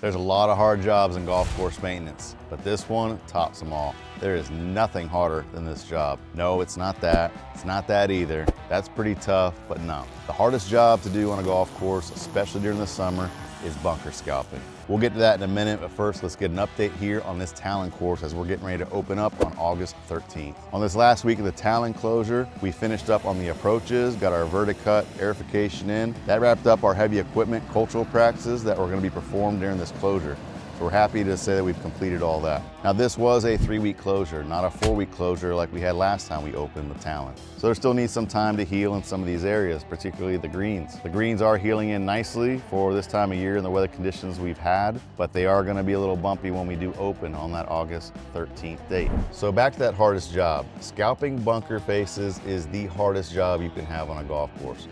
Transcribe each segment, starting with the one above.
There's a lot of hard jobs in golf course maintenance, but this one tops them all. There is nothing harder than this job. No, it's not that. It's not that either. That's pretty tough, but no. The hardest job to do on a golf course, especially during the summer, is bunker scalping. We'll get to that in a minute, but first let's get an update here on this Talon course as we're getting ready to open up on August 13th. On this last week of the Talon closure, we finished up on the approaches, got our verticut, aerification in. That wrapped up our heavy equipment cultural practices that were going to be performed during this closure. So we're happy to say that we've completed all that. Now this was a 3-week closure, not a 4-week closure like we had last time we opened the Talon. So there still needs some time to heal in some of these areas, particularly the greens. The greens are healing in nicely for this time of year and the weather conditions we've had, but they are gonna be a little bumpy when we do open on that August 13th date. So back to that hardest job. Scalping bunker faces is the hardest job you can have on a golf course,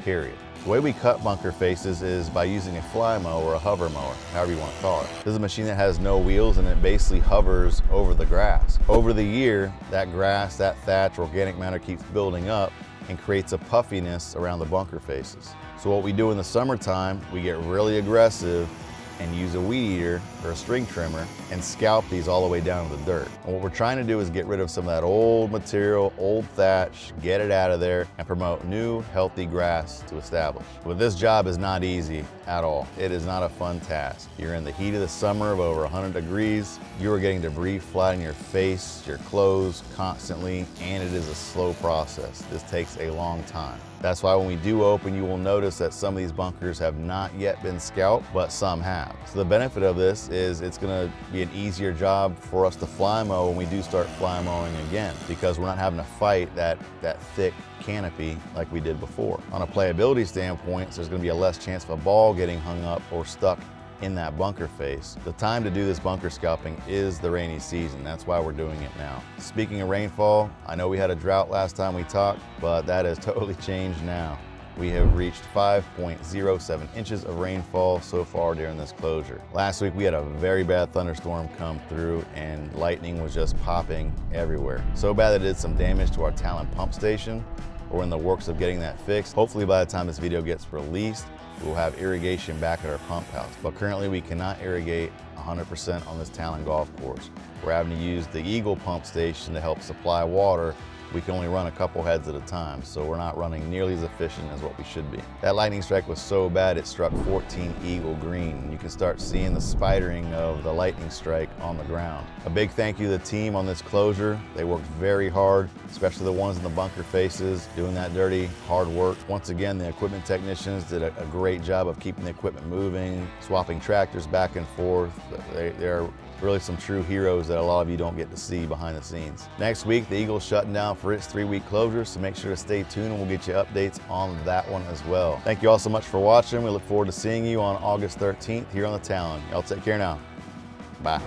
period. The way we cut bunker faces is by using a fly mower or a hover mower, however you want to call it. This is a machine that has no wheels and it basically hovers over the grass. Over the year, that grass, that thatch, organic matter keeps building up and creates a puffiness around the bunker faces. So what we do in the summertime, we get really aggressive and use a weed eater or a string trimmer and scalp these all the way down to the dirt. And what we're trying to do is get rid of some of that old material, old thatch, get it out of there and promote new, healthy grass to establish. But this job is not easy at all. It is not a fun task. You're in the heat of the summer of over 100 degrees. You are getting debris fly in your face, your clothes constantly, and it is a slow process. This takes a long time. That's why when we do open, you will notice that some of these bunkers have not yet been scalped, but some have. So the benefit of this is it's gonna be an easier job for us to fly mow when we do start fly mowing again, because we're not having to fight that thick canopy like we did before. On a playability standpoint, there's gonna be a less chance of a ball getting hung up or stuck in that bunker face. The time to do this bunker scalping is the rainy season. That's why we're doing it now. Speaking of rainfall, I know we had a drought last time we talked, but that has totally changed now. We have reached 5.07 inches of rainfall so far during this closure. Last week we had a very bad thunderstorm come through and lightning was just popping everywhere. So bad that it did some damage to our Talon pump station. We're in the works of getting that fixed. Hopefully by the time this video gets released, we'll have irrigation back at our pump house. But currently we cannot irrigate 100% on this Talon golf course. We're having to use the Eagle pump station to help supply water. We can only run a couple heads at a time, so we're not running nearly as efficient as what we should be. That lightning strike was so bad it struck 14 Eagle green. You can start seeing the spidering of the lightning strike on the ground. A big thank you to the team on this closure. They worked very hard, especially the ones in the bunker faces, doing that dirty, hard work. Once again, the equipment technicians did a great job of keeping the equipment moving, swapping tractors back and forth. They're really some true heroes that a lot of you don't get to see behind the scenes. Next week, the Eagle's shutting down for its 3-week closure, so make sure to stay tuned and we'll get you updates on that one as well. Thank you all so much for watching. We look forward to seeing you on August 13th here on the Talon. Y'all take care now. Bye.